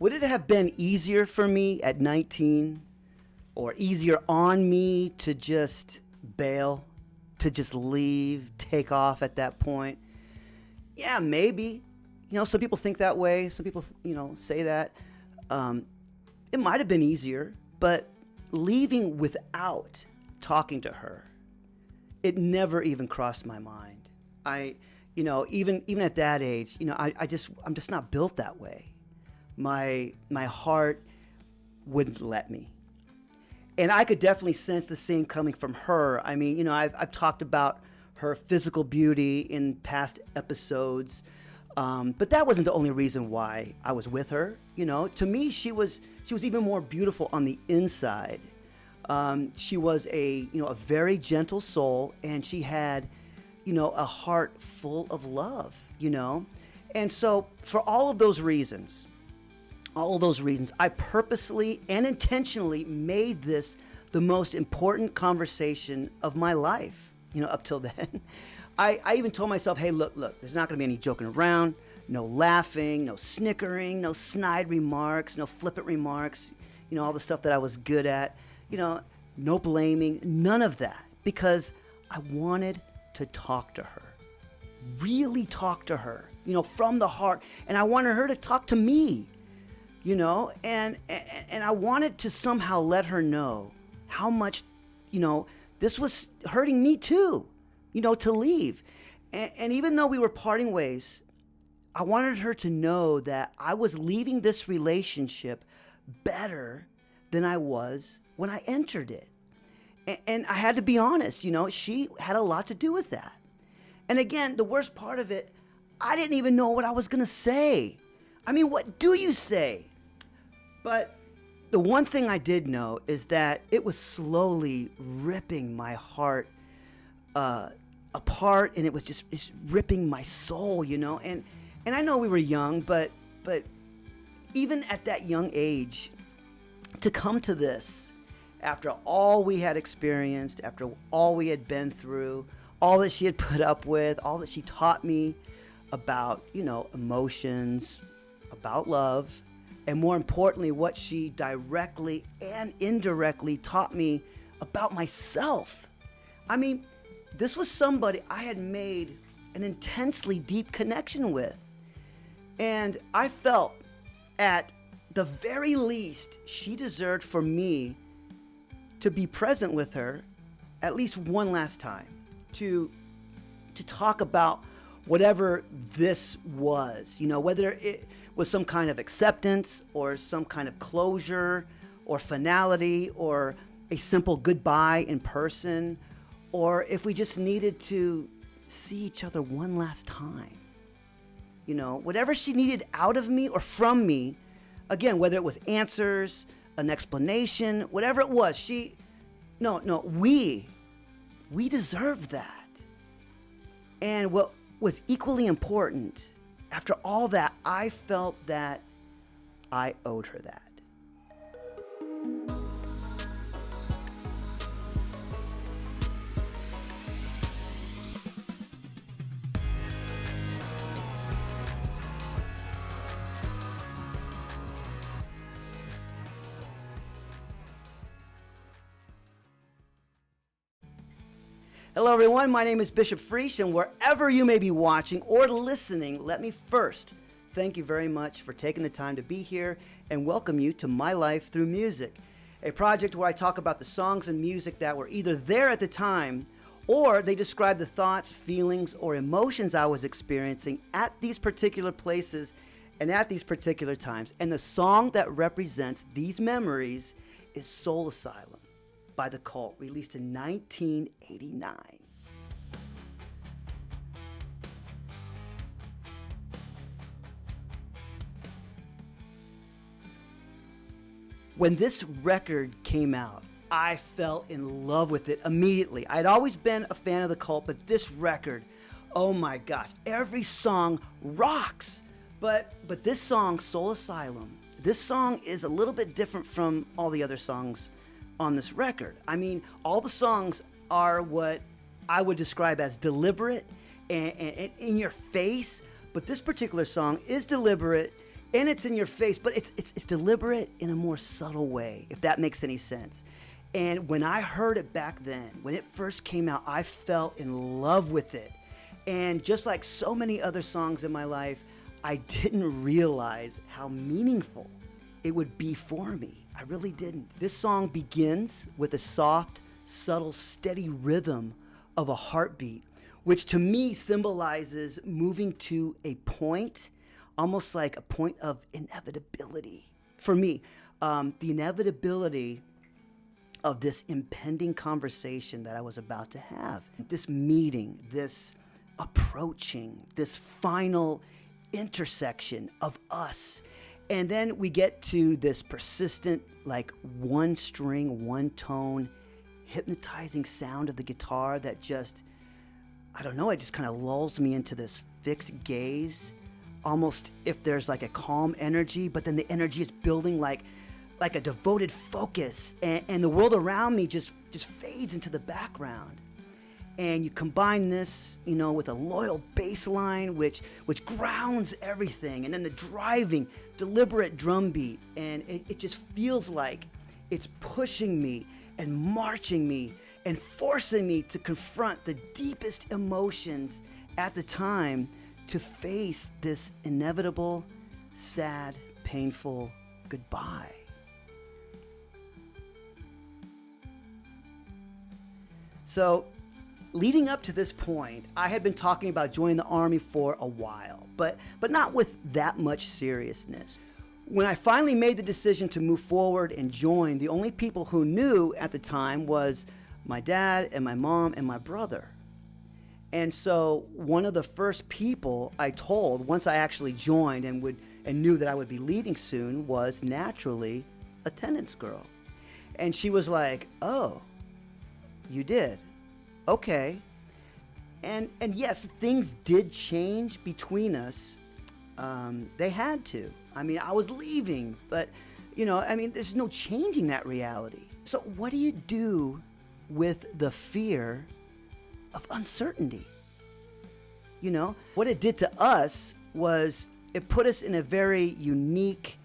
Would it have been easier for me at 19 or easier on me to just bail, to just leave, take off at that point? Yeah, maybe. Some people think that way. Some people, say that. It might have been easier, but leaving without talking to her, it never even crossed my mind. Even at that age, I'm just not built that way. My heart wouldn't let me. And I could definitely sense the same coming from her. I mean, I've talked about her physical beauty in past episodes, but that wasn't the only reason why I was with her. To me, she was even more beautiful on the inside. She was a very gentle soul, and she had, a heart full of love. And so for all of those reasons, I purposely and intentionally made this the most important conversation of my life, up till then. I even told myself, hey, look, there's not going to be any joking around, no laughing, no snickering, no snide remarks, no flippant remarks, all the stuff that I was good at, no blaming, none of that, because I wanted to talk to her, really talk to her, from the heart. And I wanted her to talk to me. And I wanted to somehow let her know how much, this was hurting me too, to leave. And even though we were parting ways, I wanted her to know that I was leaving this relationship better than I was when I entered it. And I had to be honest, she had a lot to do with that. And again, the worst part of it, I didn't even know what I was going to say. I mean, what do you say? But the one thing I did know is that it was slowly ripping my heart apart, and it was just ripping my soul, And I know we were young, but even at that young age, to come to this, after all we had experienced, after all we had been through, all that she had put up with, all that she taught me about, emotions, about love, and more importantly, what she directly and indirectly taught me about myself. I mean, this was somebody I had made an intensely deep connection with. And I felt, at the very least, she deserved for me to be present with her at least one last time, to talk about whatever this was, whether it was some kind of acceptance or some kind of closure or finality or a simple goodbye in person, or if we just needed to see each other one last time. Whatever she needed out of me or from me, again, whether it was answers, an explanation, whatever it was, we deserved that. And what was equally important, after all that, I felt that I owed her that. Hello everyone, my name is Bishop Freest, and wherever you may be watching or listening, let me first thank you very much for taking the time to be here and welcome you to My Life Through Music, a project where I talk about the songs and music that were either there at the time or they describe the thoughts, feelings, or emotions I was experiencing at these particular places and at these particular times. And the song that represents these memories is Soul Asylum by The Cult, released in 1989. When this record came out, I fell in love with it immediately. I'd always been a fan of The Cult, but this record, oh my gosh, every song rocks. But this song, Soul Asylum, this song is a little bit different from all the other songs on this record. I mean, all the songs are what I would describe as deliberate and in your face, but this particular song is deliberate and it's in your face, but it's deliberate in a more subtle way, if that makes any sense. And when I heard it back then, when it first came out, I fell in love with it. And just like so many other songs in my life, I didn't realize how meaningful it would be for me. I really didn't. This song begins with a soft, subtle, steady rhythm of a heartbeat, which to me symbolizes moving to a point, almost like a point of inevitability. For me, the inevitability of this impending conversation that I was about to have, this meeting, this approaching, this final intersection of us. And then we get to this persistent, like one string, one tone, hypnotizing sound of the guitar that just, I don't know, it just kind of lulls me into this fixed gaze, almost if there's like a calm energy, but then the energy is building like a devoted focus, and the world around me just fades into the background. And you combine this, with a loyal bass line, which grounds everything, and then the driving, deliberate drum beat, and it just feels like it's pushing me and marching me and forcing me to confront the deepest emotions at the time, to face this inevitable, sad, painful goodbye. So, leading up to this point, I had been talking about joining the Army for a while, but not with that much seriousness. When I finally made the decision to move forward and join, the only people who knew at the time was my dad and my mom and my brother. And so one of the first people I told once I actually joined and knew that I would be leaving soon was naturally attendance girl. And she was like, "Oh, you did? Okay." And yes, things did change between us. They had to. I mean, I was leaving, but there's no changing that reality. So what do you do with the fear of uncertainty? What it did to us was it put us in a very unique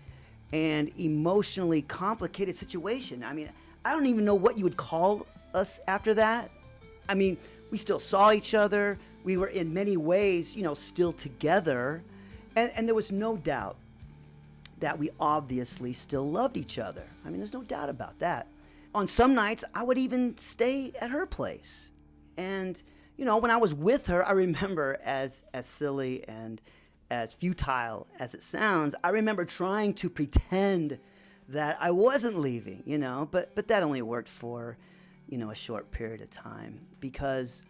and emotionally complicated situation. I mean, I don't even know what you would call us after that. I mean, we still saw each other. We were in many ways, still together. And there was no doubt that we obviously still loved each other. I mean, there's no doubt about that. On some nights, I would even stay at her place. And, when I was with her, I remember, as silly and as futile as it sounds, I remember trying to pretend that I wasn't leaving, but that only worked for, a short period of time, because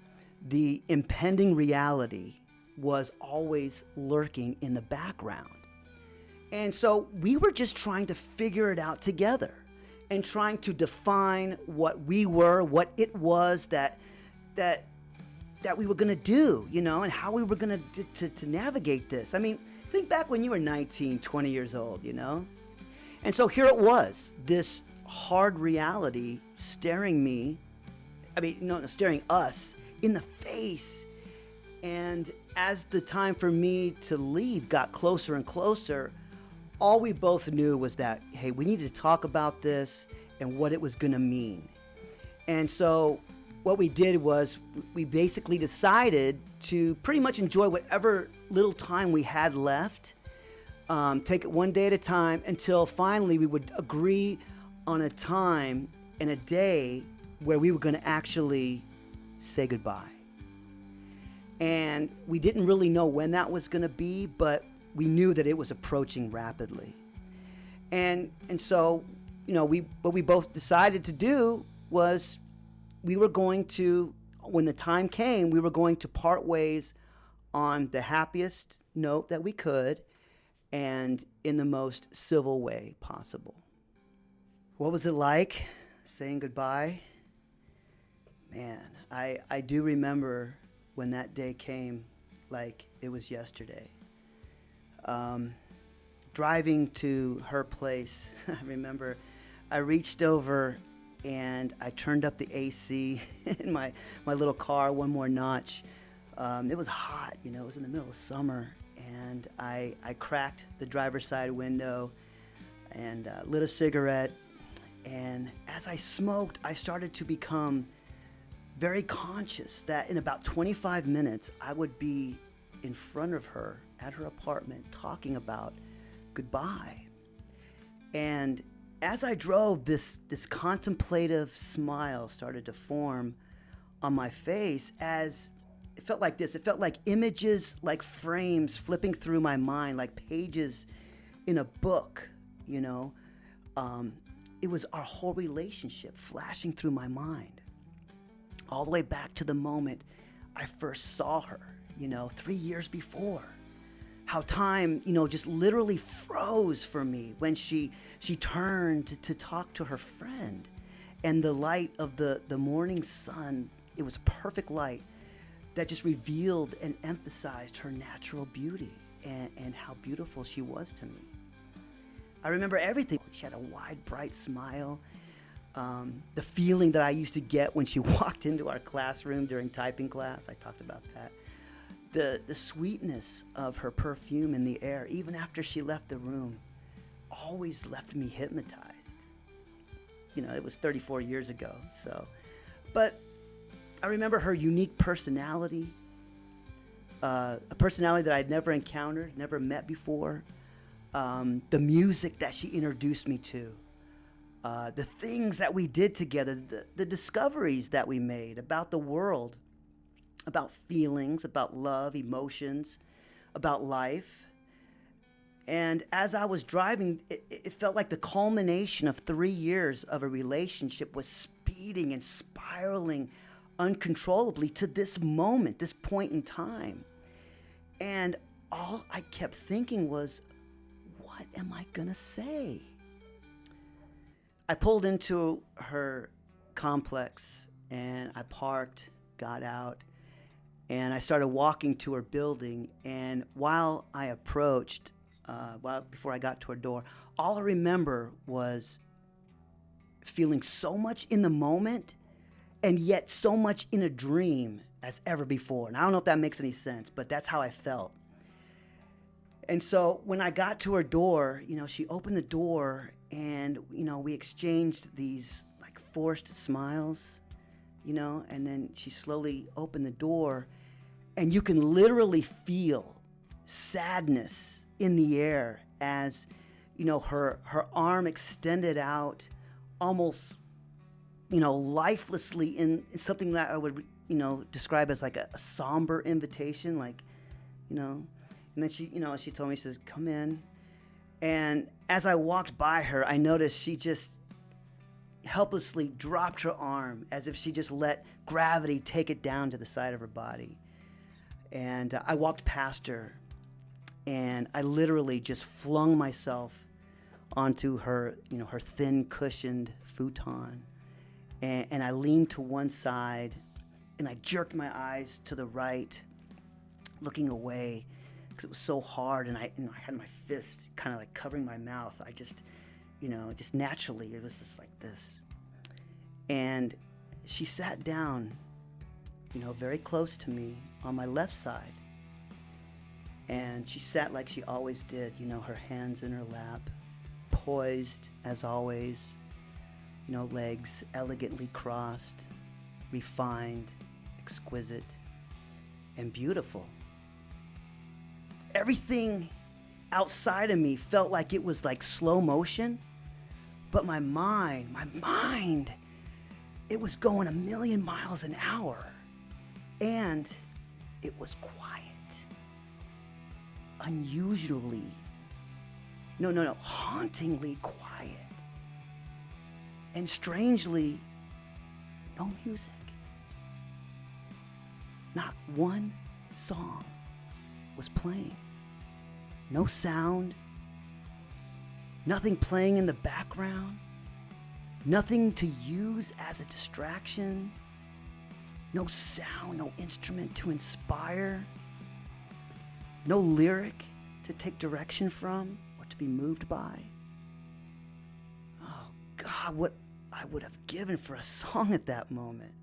the impending reality was always lurking in the background. And so we were just trying to figure it out together and trying to define what we were, what it was that we were going to do, and how we were going to navigate this. I mean, think back when you were 19, 20 years old, And so here it was, this hard reality staring us in the face. And as the time for me to leave got closer and closer, all we both knew was that, hey, we needed to talk about this and what it was going to mean. And so what we did was we basically decided to pretty much enjoy whatever little time we had left, take it one day at a time, until finally we would agree on a time and a day where we were going to actually say goodbye. And we didn't really know when that was going to be, but we knew that it was approaching rapidly. And so, what we both decided to do was we were going to, when the time came, we were going to part ways on the happiest note that we could and in the most civil way possible. What was it like saying goodbye? Man, I do remember when that day came like it was yesterday. Driving to her place, I remember I reached over and I turned up the AC in my little car one more notch. It was hot, it was in the middle of summer, and I cracked the driver's side window and lit a cigarette. And as I smoked, I started to become very conscious that in about 25 minutes, I would be in front of her at her apartment talking about goodbye. And as I drove, this contemplative smile started to form on my face as it felt like this. It felt like images, like frames flipping through my mind, like pages in a book, you know. It was our whole relationship flashing through my mind, all the way back to the moment I first saw her, 3 years before. How time, just literally froze for me when she turned to talk to her friend. And the light of the morning sun, it was a perfect light that just revealed and emphasized her natural beauty and how beautiful she was to me. I remember everything. She had a wide, bright smile. The feeling that I used to get when she walked into our classroom during typing class, I talked about that. The sweetness of her perfume in the air, even after she left the room, always left me hypnotized. It was 34 years ago, so. But I remember her unique personality, a personality that I'd never encountered, never met before. The music that she introduced me to, the things that we did together, the discoveries that we made about the world, about feelings, about love, emotions, about life. And as I was driving, it felt like the culmination of 3 years of a relationship was speeding and spiraling uncontrollably to this moment, this point in time. And all I kept thinking was, what am I gonna say? I pulled into her complex and I parked, got out, and I started walking to her building. And while I approached, before I got to her door, all I remember was feeling so much in the moment and yet so much in a dream as ever before. And I don't know if that makes any sense, but that's how I felt. And so when I got to her door, she opened the door and, we exchanged these like forced smiles, and then she slowly opened the door and you can literally feel sadness in the air as, her arm extended out almost, lifelessly in something that I would, describe as like a somber invitation, like, And then she told me, she says, come in. And as I walked by her, I noticed she just helplessly dropped her arm as if she just let gravity take it down to the side of her body. And I walked past her and I literally just flung myself onto her, her thin cushioned futon. And I leaned to one side and I jerked my eyes to the right, looking away, because it was so hard, and I had my fist kind of like covering my mouth. I just, just naturally, it was just like this. And she sat down, very close to me on my left side. And she sat like she always did, her hands in her lap, poised as always, legs elegantly crossed, refined, exquisite, and beautiful. Everything outside of me felt like it was like slow motion, but my mind, it was going 1,000,000 miles an hour, and it was quiet, unusually, hauntingly quiet, and strangely, no music, not one song was playing. No sound, nothing playing in the background, nothing to use as a distraction, no sound, no instrument to inspire, no lyric to take direction from or to be moved by. Oh God, what I would have given for a song at that moment.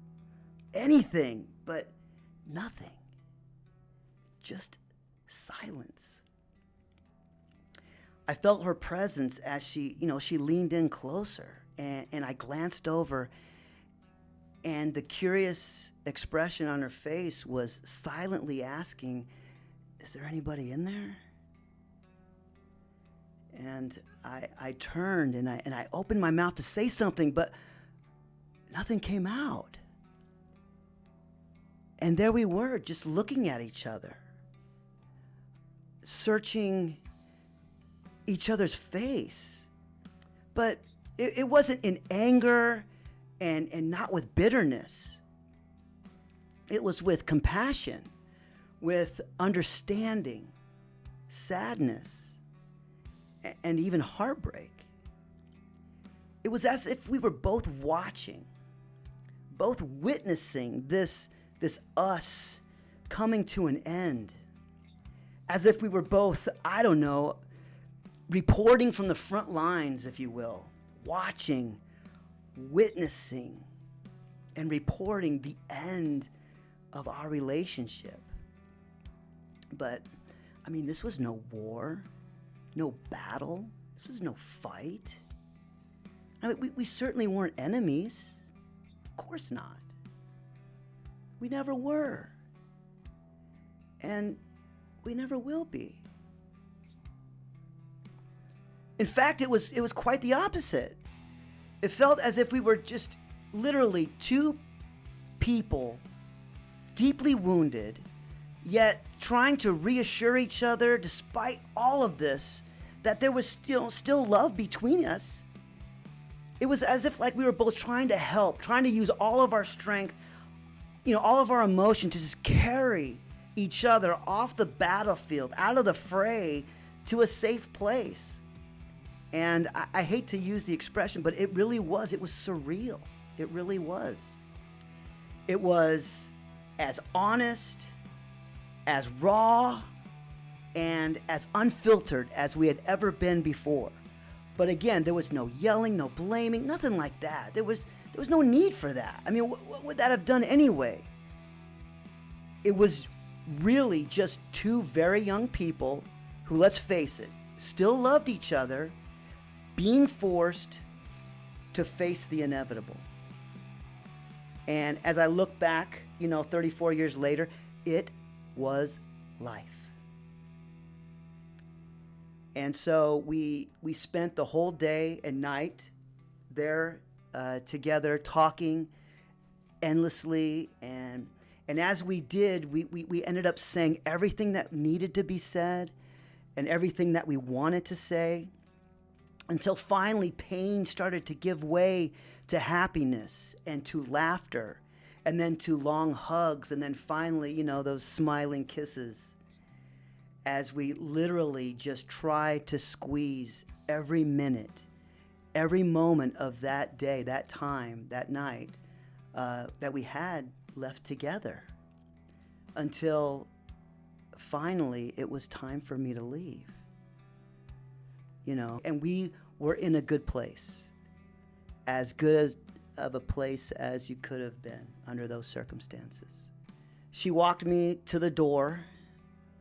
Anything, but nothing. Just silence. I felt her presence as she leaned in closer, and I glanced over, and the curious expression on her face was silently asking, "Is there anybody in there?" And I turned and I opened my mouth to say something, but nothing came out. And there we were, just looking at each other, searching each other's face. But it wasn't in anger and not with bitterness. It was with compassion, with understanding, sadness, and even heartbreak. It was as if we were both watching, both witnessing this us coming to an end. As if we were both, reporting from the front lines, if you will, watching, witnessing, and reporting the end of our relationship. But, this was no war, no battle. This was no fight. We certainly weren't enemies. Of course not. We never were. And we never will be. In fact, it was quite the opposite. It felt as if we were just literally two people deeply wounded, yet trying to reassure each other, despite all of this, that there was still love between us. It was as if we were both trying to help, trying to use all of our strength, all of our emotion to just carry each other off the battlefield, out of the fray, to a safe place. And I hate to use the expression, but it really was. It was surreal. It really was. It was as honest, as raw, and as unfiltered as we had ever been before. But again, there was no yelling, no blaming, nothing like that. There was no need for that. What would that have done anyway? It was really just two very young people who, let's face it, still loved each other, being forced to face the inevitable. And as I look back, 34 years later, it was life. And so we spent the whole day and night there together, talking endlessly. And as we did, we ended up saying everything that needed to be said and everything that we wanted to say, until finally pain started to give way to happiness and to laughter, and then to long hugs, and then finally, those smiling kisses, as we literally just tried to squeeze every minute, every moment of that day, that time, that night, that we had left together, until finally it was time for me to leave. And we were in a good place, as good of a place as you could have been under those circumstances. She walked me to the door,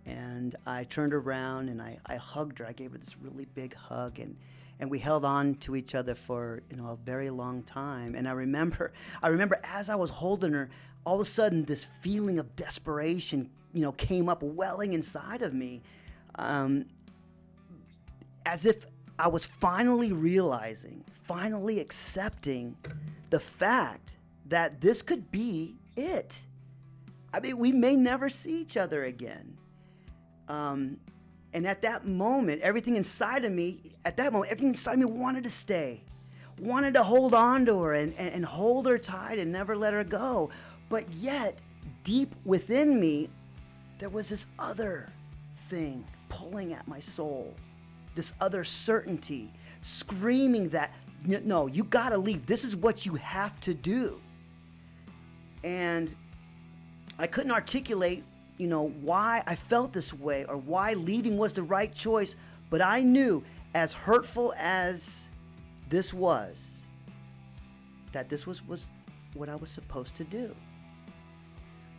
and I turned around and I hugged her. I gave her this really big hug, and we held on to each other for a very long time. And I remember as I was holding her, all of a sudden this feeling of desperation came up, welling inside of me, as if I was finally realizing, finally accepting the fact that this could be it. We may never see each other again. And at that moment, everything inside of me wanted to stay, wanted to hold on to her and hold her tight and never let her go. But yet, deep within me, there was this other thing pulling at my soul, this other certainty, screaming that, no, you gotta leave. This is what you have to do. And I couldn't articulate why I felt this way or why leaving was the right choice, but I knew, as hurtful as this was, that this was what I was supposed to do.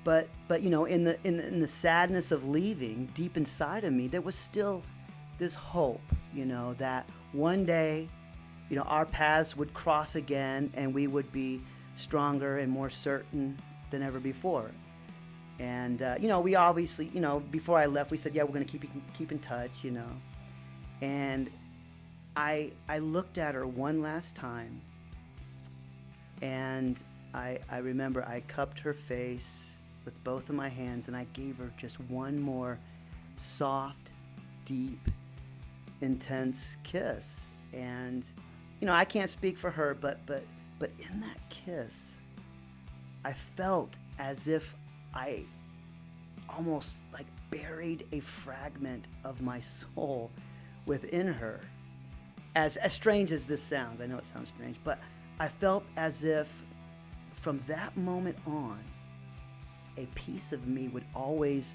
But in the sadness of leaving, deep inside of me, there was still this hope, that one day, our paths would cross again, and we would be stronger and more certain than ever before. And we obviously, before I left, we said, yeah, we're going to keep in touch, And I looked at her one last time, and I remember I cupped her face with both of my hands, and I gave her just one more soft, deep, intense kiss. And I can't speak for her, but in that kiss, I felt as if I almost like buried a fragment of my soul within her. As strange as this sounds, I know it sounds strange, but I felt as if from that moment on, a piece of me would always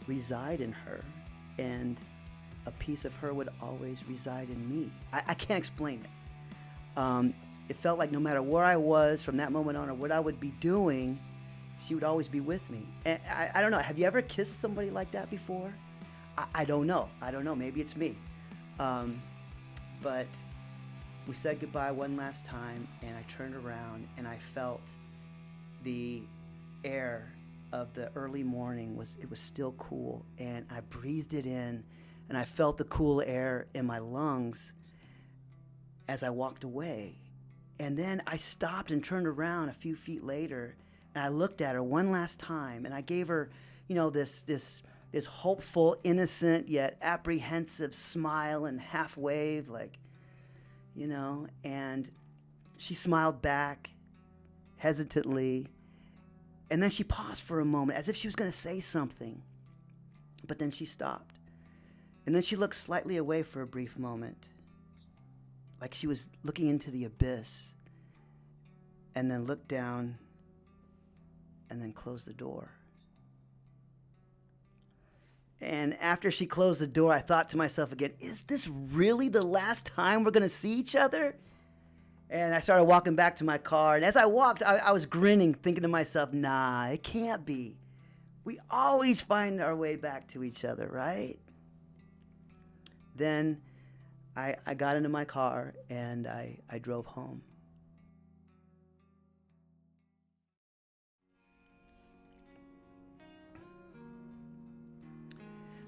reside in her, and a piece of her would always reside in me. I can't explain it. It felt like no matter where I was from that moment on, or what I would be doing, she would always be with me. And I don't know, have you ever kissed somebody like that before? I don't know. Maybe it's me. But we said goodbye one last time, and I turned around and I felt the air of the early morning was still cool, and I breathed it in, and I felt the cool air in my lungs as I walked away. And then I stopped and turned around a few feet later, and I looked at her one last time, and I gave her, this hopeful, innocent, yet apprehensive smile and half wave, and she smiled back hesitantly. And then she paused for a moment as if she was going to say something. But then she stopped. And then she looked slightly away for a brief moment, like she was looking into the abyss, and then looked down and then closed the door. And after she closed the door, I thought to myself again, is this really the last time we're going to see each other? And I started walking back to my car. And as I walked, I was grinning, thinking to myself, nah, it can't be. We always find our way back to each other, right? Then I got into my car and I drove home.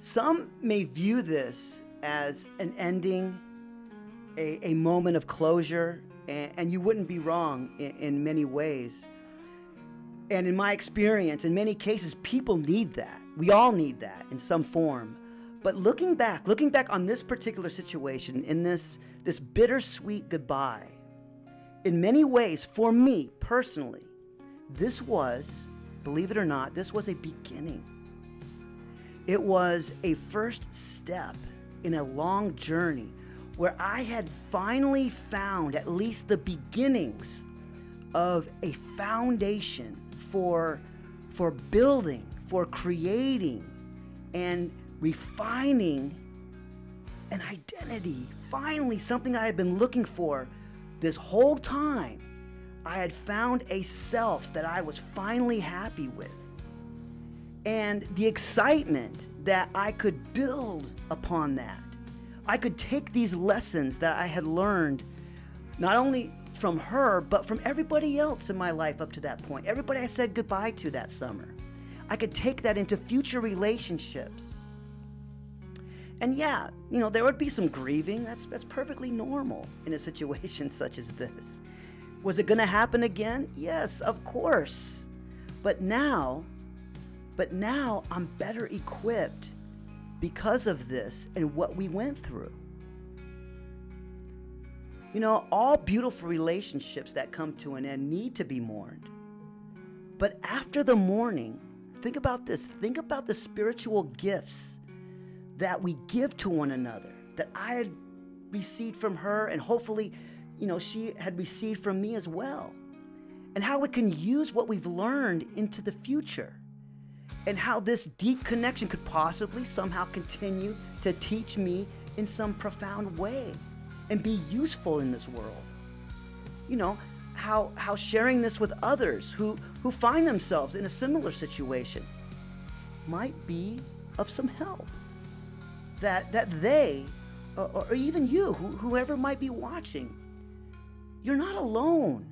Some may view this as an ending, a moment of closure, and you wouldn't be wrong in many ways. And in my experience, in many cases, people need that. We all need that in some form. But looking back on this particular situation, in this bittersweet goodbye, in many ways, for me personally, this was, believe it or not, this was a beginning. It was a first step in a long journey where I had finally found at least the beginnings of a foundation for building, for creating, and refining an identity. Finally, something I had been looking for this whole time. I had found a self that I was finally happy with. And the excitement that I could build upon that. I could take these lessons that I had learned, not only from her, but from everybody else in my life up to that point. Everybody I said goodbye to that summer. I could take that into future relationships. And yeah, there would be some grieving. That's perfectly normal in a situation such as this. Was it going to happen again? Yes, of course. But now I'm better equipped because of this and what we went through. All beautiful relationships that come to an end need to be mourned. But after the mourning, think about this. Think about the spiritual gifts that we give to one another, that I had received from her, and hopefully, she had received from me as well. And how we can use what we've learned into the future. And how this deep connection could possibly somehow continue to teach me in some profound way and be useful in this world. how sharing this with others who find themselves in a similar situation might be of some help. That they, or even you, whoever might be watching, you're not alone.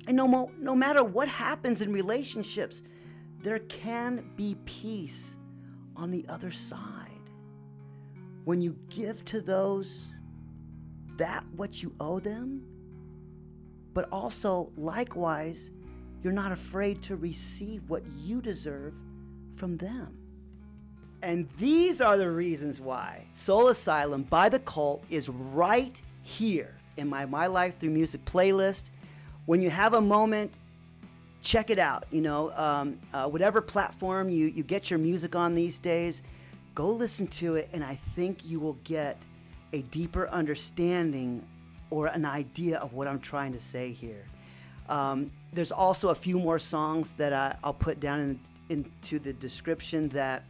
And no matter what happens in relationships, there can be peace on the other side. When you give to those that what you owe them, but also likewise, you're not afraid to receive what you deserve from them. And these are the reasons why Soul Asylum by The Cult is right here in my Life Through Music playlist. When you have a moment, check it out. Whatever platform you get your music on these days, go listen to it, and I think you will get a deeper understanding or an idea of what I'm trying to say here. There's also a few more songs that I'll put down into the description that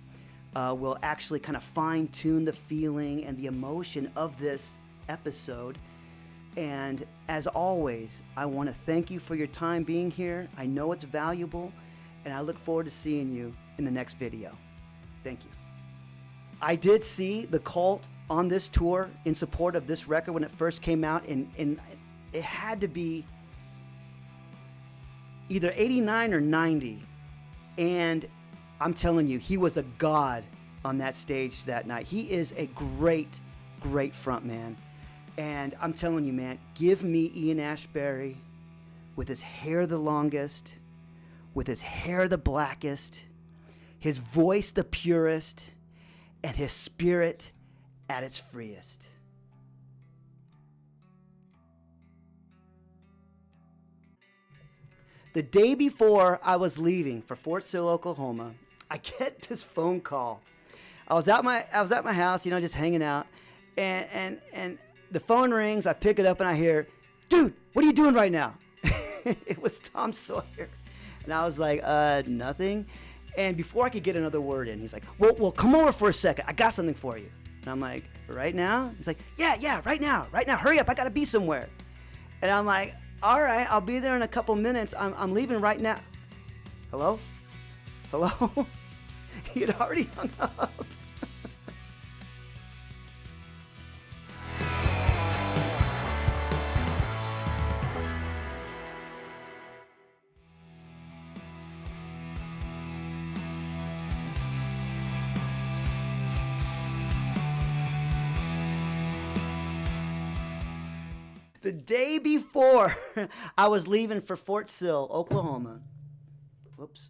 will actually kind of fine-tune the feeling and the emotion of this episode. And as always, I want to thank you for your time being here. I know it's valuable, and I look forward to seeing you in the next video. Thank you. I did see The Cult on this tour in support of this record when it first came out, and it had to be either 89 or 90. And I'm telling you, he was a god on that stage that night. He is a great, great frontman. And I'm telling you, man, give me Ian Astbutry with his hair the longest, with his hair the blackest, his voice the purest, and his spirit at its freest. The day before I was leaving for Fort Sill, Oklahoma, I get this phone call. I was at my house, just hanging out, and the phone rings. I pick it up and I hear, "Dude, what are you doing right now?" It was Tom Sawyer, and I was like, "Nothing." And before I could get another word in, he's like, "Well, come over for a second. I got something for you." And I'm like, "Right now?" He's like, "Yeah, right now. Hurry up. I gotta be somewhere." And I'm like, "All right, I'll be there in a couple minutes. I'm leaving right now." Hello? He had already hung up. The day before I was leaving for Fort Sill, Oklahoma. Whoops.